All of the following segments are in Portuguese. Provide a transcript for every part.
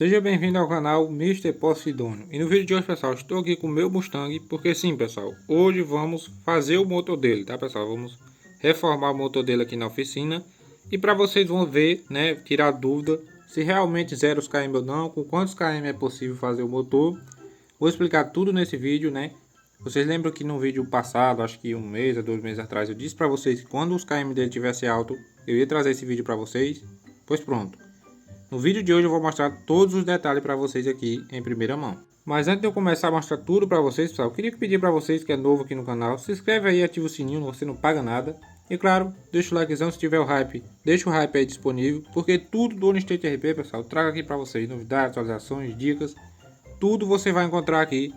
Seja bem-vindo ao canal Mr. Posidônio. E no vídeo de hoje, pessoal, estou aqui com o meu Mustang, porque sim, pessoal, hoje vamos fazer o motor dele, tá, pessoal? Vamos reformar o motor dele aqui na oficina. E para vocês vão ver, né, tirar dúvida se realmente zero os km ou não, com quantos km é possível fazer o motor. Vou explicar tudo nesse vídeo, né? Vocês lembram que no vídeo passado, acho que um mês ou 2 meses atrás, eu disse para vocês que quando os km dele tivesse alto, eu ia trazer esse vídeo para vocês? Pois pronto. No vídeo de hoje eu vou mostrar todos os detalhes para vocês aqui em primeira mão. Mas antes de eu começar a mostrar tudo para vocês, pessoal, eu queria pedir para vocês que é novo aqui no canal, se inscreve aí e ativa o sininho, você não paga nada. E claro, deixa o likezão se tiver o hype, deixa o hype aí disponível, porque tudo do Unistate RP, pessoal, eu trago aqui para vocês novidades, atualizações, dicas, tudo você vai encontrar aqui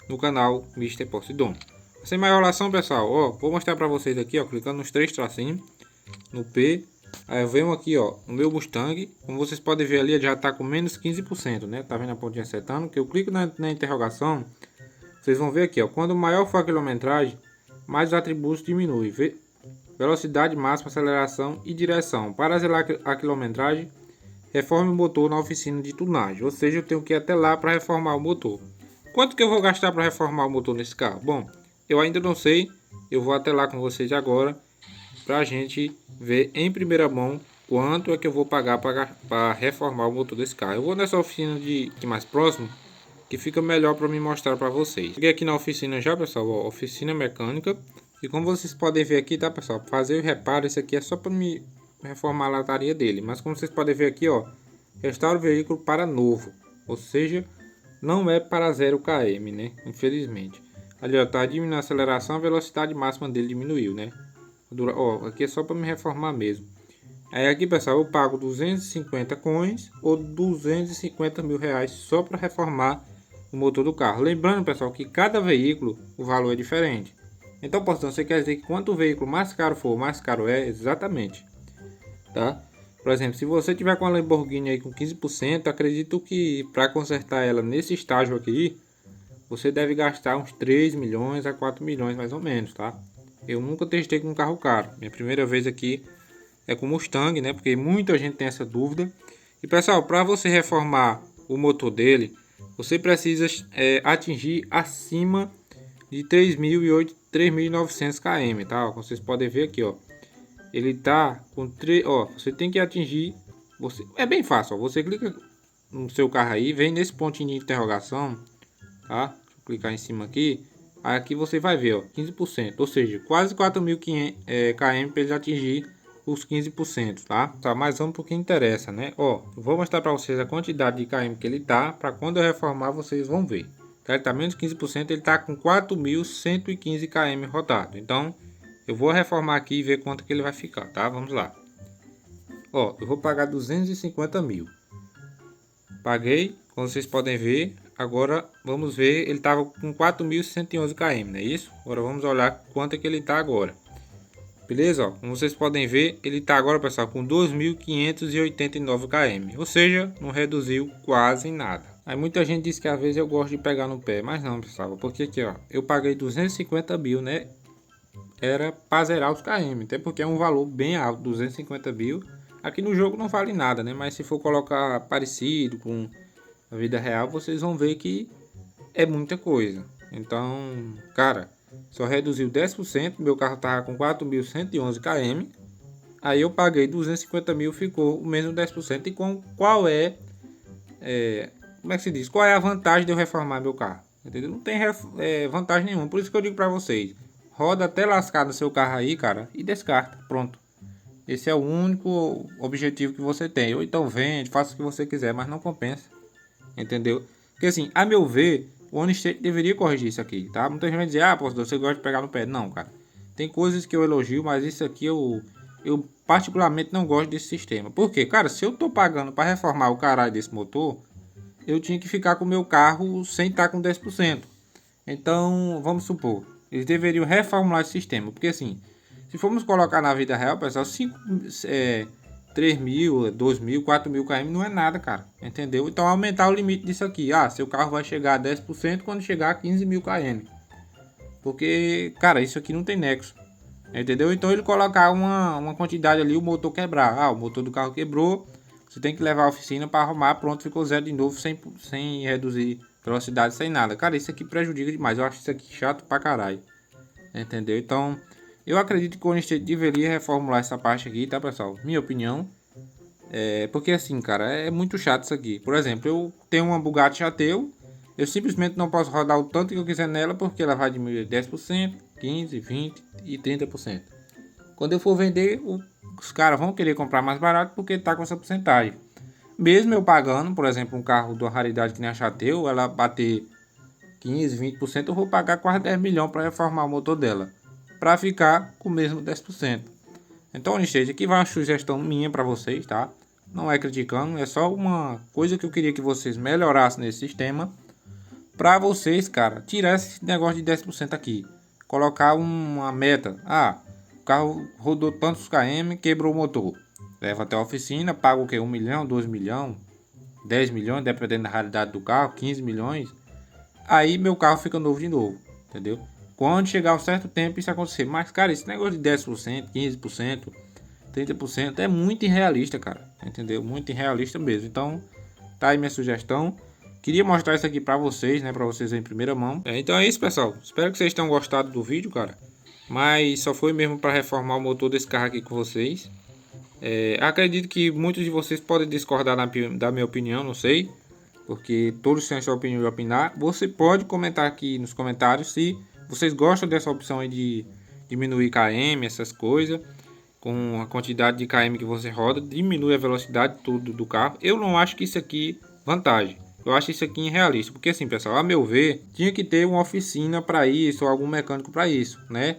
no canal Mr. Posidônio. Sem mais enrolação, pessoal, ó, vou mostrar para vocês aqui, ó, clicando nos três tracinhos, no P. Aí eu venho aqui, ó, no meu Mustang, como vocês podem ver ali, ele já está com menos 15%, né? Tá vendo a pontinha setando? Que eu clico na interrogação, vocês vão ver aqui, ó, quando maior for a quilometragem, mais os atributos diminuem. Velocidade máxima, aceleração e direção. Para zelar a quilometragem, reforme o motor na oficina de tunagem, ou seja, eu tenho que ir até lá para reformar o motor. Quanto que eu vou gastar para reformar o motor nesse carro? Bom, eu ainda não sei, eu vou até lá com vocês agora, para a gente ver em primeira mão quanto é que eu vou pagar para reformar o motor desse carro. Eu vou nessa oficina de mais próximo, que fica melhor para me mostrar para vocês. Cheguei aqui na oficina já, pessoal, ó, oficina mecânica. E como vocês podem ver aqui, tá, pessoal, fazer o reparo, esse aqui é só para me reformar a lataria dele. Mas como vocês podem ver aqui, ó, restaura o veículo para novo, ou seja, não é para 0 km, né? Infelizmente. Ali, ó, tá diminuindo a aceleração, a velocidade máxima dele diminuiu, né? Ó, aqui é só para me reformar mesmo. Aí aqui, pessoal, eu pago 250 coins ou 250 mil reais só para reformar o motor do carro. Lembrando, pessoal, que cada veículo o valor é diferente. Então, portanto, você quer dizer que quanto o veículo mais caro for, mais caro é? Exatamente, tá? Por exemplo, se você tiver com a Lamborghini aí com 15%, acredito que para consertar ela nesse estágio aqui, você deve gastar uns 3 milhões a 4 milhões mais ou menos, tá? Eu nunca testei com um carro caro. Minha primeira vez aqui é com Mustang, né? Porque muita gente tem essa dúvida. E pessoal, para você reformar o motor dele, você precisa atingir acima de 3.900 km, tá? Como vocês podem ver aqui, ó. Ele tá com 3, ó, você tem que atingir, é bem fácil, ó. Você clica no seu carro aí, vem nesse pontinho de interrogação, tá? Deixa eu clicar em cima aqui. Aí aqui você vai ver, ó, 15%, ou seja, quase 4.500 km para ele atingir os 15%, tá? Tá, mas vamos pro que interessa, né? Ó, eu vou mostrar para vocês a quantidade de km que ele tá, para quando eu reformar vocês vão ver. Tá? Ele tá menos 15%, ele tá com 4.115 km rodado. Então, eu vou reformar aqui e ver quanto que ele vai ficar, tá? Vamos lá. Ó, eu vou pagar 250 mil. Paguei, como vocês podem ver. Agora vamos ver, ele estava com 4.111 km, não é isso? Agora vamos olhar quanto é que ele está agora. Beleza? Ó, como vocês podem ver, ele está agora, pessoal, com 2.589 km. Ou seja, não reduziu quase nada. Aí muita gente diz que às vezes eu gosto de pegar no pé, mas não, pessoal. Porque aqui, ó, eu paguei 250 mil, né? Era para zerar os km, até porque é um valor bem alto, 250 mil. Aqui no jogo não vale nada, né? Mas se for colocar parecido com a vida real, vocês vão ver que é muita coisa. Então, cara, só reduziu 10%. Meu carro tava com 4.111 km. Aí eu paguei 250 mil, ficou o mesmo 10%. E qual como é que se diz? Qual é a vantagem de eu reformar meu carro? Entendeu? Não tem vantagem nenhuma. Por isso que eu digo para vocês, roda até lascar no seu carro aí, cara, e descarta. Pronto. Esse é o único objetivo que você tem. Ou então vende, faça o que você quiser, mas não compensa. Entendeu? Porque assim, a meu ver, o Unistate deveria corrigir isso aqui, tá? Muita gente vai dizer, ah, você gosta de pegar no pé. Não, cara. Tem coisas que eu elogio, mas isso aqui eu particularmente não gosto desse sistema. Por quê? Cara, se eu tô pagando para reformar o caralho desse motor, eu tinha que ficar com o meu carro sem estar com 10%. Então, vamos supor, eles deveriam reformular esse sistema. Porque assim, se formos colocar na vida real, pessoal, 3 mil, 2 mil, 4 mil km não é nada, cara. Entendeu? Então aumentar o limite disso aqui. Ah, seu carro vai chegar a 10% quando chegar a 15 mil km. Porque, cara, isso aqui não tem nexo. Entendeu? Então ele colocar uma quantidade ali, o motor quebrar. Ah, o motor do carro quebrou. Você tem que levar a oficina para arrumar, pronto, ficou zero de novo, sem reduzir velocidade, sem nada. Cara, isso aqui prejudica demais, eu acho isso aqui chato pra caralho. Entendeu? Então, eu acredito que o OnState deveria reformular essa parte aqui, tá, pessoal? Minha opinião. Porque assim, cara, é muito chato isso aqui. Por exemplo, eu tenho uma Bugatti Chateo, eu simplesmente não posso rodar o tanto que eu quiser nela, porque ela vai diminuir 10%, 15%, 20% e 30%. Quando eu for vender, os caras vão querer comprar mais barato porque tá com essa porcentagem. Mesmo eu pagando, por exemplo, um carro de uma raridade que nem a Chateo, ela bater 15%, 20%, eu vou pagar quase 10 milhões para reformar o motor dela, para ficar com o mesmo 10%. Então, OnState, aqui vai uma sugestão minha para vocês, tá? Não é criticando, é só uma coisa que eu queria que vocês melhorassem nesse sistema, para vocês, cara, tirar esse negócio de 10% aqui. Colocar uma meta. O carro rodou tantos km, quebrou o motor. Leva até a oficina, paga o que? 1 milhão, 2 milhões, 10 milhões, dependendo da realidade do carro, 15 milhões. Aí meu carro fica novo de novo, entendeu? Quando chegar um certo tempo isso acontecer. Mas, cara, esse negócio de 10%, 15%, 30% é muito irrealista, cara. Entendeu? Muito irrealista mesmo. Então, tá aí minha sugestão. Queria mostrar isso aqui pra vocês, né? Pra vocês em primeira mão. Então é isso, pessoal. Espero que vocês tenham gostado do vídeo, cara. Mas só foi mesmo para reformar o motor desse carro aqui com vocês. Acredito que muitos de vocês podem discordar da minha opinião, não sei. Porque todos têm a sua opinião de opinar. Você pode comentar aqui nos comentários se vocês gostam dessa opção aí de diminuir km, essas coisas. Com a quantidade de km que você roda, diminui a velocidade tudo do carro. Eu não acho que isso aqui vantagem. Eu acho isso aqui irrealista. Porque assim, pessoal, a meu ver, tinha que ter uma oficina para isso, ou algum mecânico para isso, né?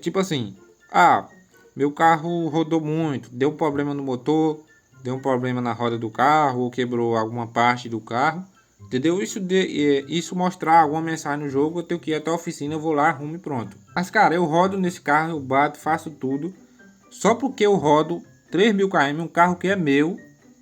Tipo assim, meu carro rodou muito, deu problema no motor, deu um problema na roda do carro, ou quebrou alguma parte do carro, entendeu? Isso mostrar alguma mensagem no jogo, eu tenho que ir até a oficina, eu vou lá, arrumo e pronto. Mas, cara, eu rodo nesse carro, eu bato, faço tudo, só porque eu rodo 3.000 km, um carro que é meu,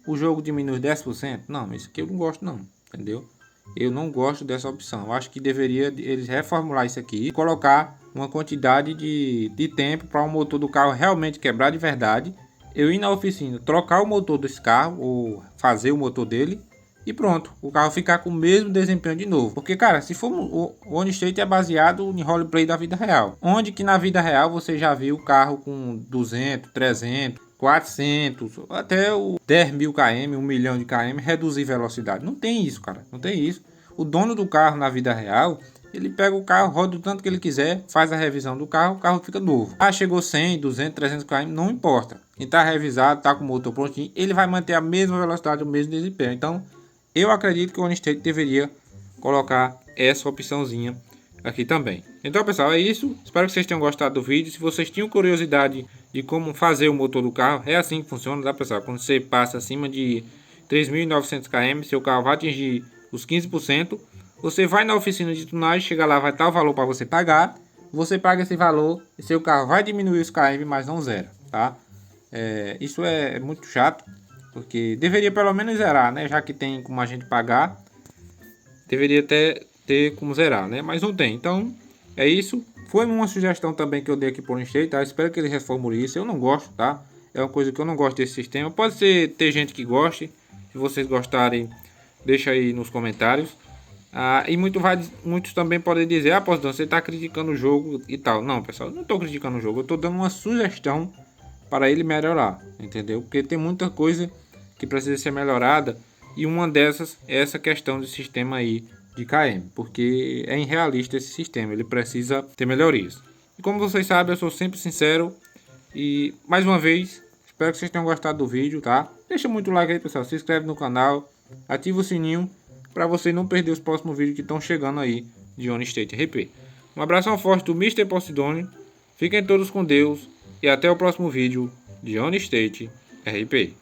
o jogo diminui 10%? Não, isso aqui eu não gosto não, entendeu? Eu não gosto dessa opção. Eu acho que deveria eles reformular isso aqui e colocar uma quantidade de tempo para o motor do carro realmente quebrar de verdade. Eu ir na oficina, trocar o motor desse carro ou fazer o motor dele e pronto, o carro ficar com o mesmo desempenho de novo. Porque, cara, se for o OnState é baseado em roleplay da vida real. Onde que na vida real você já viu o carro com 200, 300, 400, até o 10.000 km, 1 milhão de km, reduzir velocidade. Não tem isso, cara, não tem isso. O dono do carro na vida real, ele pega o carro, roda o tanto que ele quiser, faz a revisão do carro, o carro fica novo. Chegou 100, 200, 300 km, não importa. Ele tá revisado, tá com o motor prontinho, ele vai manter a mesma velocidade, o mesmo desempenho. Então, eu acredito que o OnState deveria colocar essa opçãozinha aqui também. Então, pessoal, é isso. Espero que vocês tenham gostado do vídeo. Se vocês tinham curiosidade de como fazer o motor do carro, é assim que funciona, tá, pessoal? Quando você passa acima de 3.900 km, seu carro vai atingir os 15%. Você vai na oficina de tunagem, chega lá, vai estar o valor para você pagar. Você paga esse valor e seu carro vai diminuir os km, mas não zero, tá? Isso é muito chato, porque deveria pelo menos zerar, né? Já que tem como a gente pagar, deveria ter como zerar, né? Mas não tem. Então, é isso. Foi uma sugestão também que eu dei aqui por OnState, tá? Espero que ele reformule isso. Eu não gosto, tá? É uma coisa que eu não gosto desse sistema. Pode ser ter gente que goste. Se vocês gostarem, deixa aí nos comentários. E muitos também podem dizer, Posidão, você está criticando o jogo e tal. Não, pessoal, eu não estou criticando o jogo. Eu estou dando uma sugestão para ele melhorar, entendeu? Porque tem muita coisa que precisa ser melhorada. E uma dessas é essa questão do sistema aí de KM, porque é irrealista esse sistema, ele precisa ter melhorias. E como vocês sabem, eu sou sempre sincero. E mais uma vez, espero que vocês tenham gostado do vídeo, tá? Deixa muito like aí, pessoal, se inscreve no canal, ativa o sininho para você não perder os próximos vídeos que estão chegando aí de OnState RP. Um abração forte do Mr. Posidônio, fiquem todos com Deus e até o próximo vídeo de OnState RP.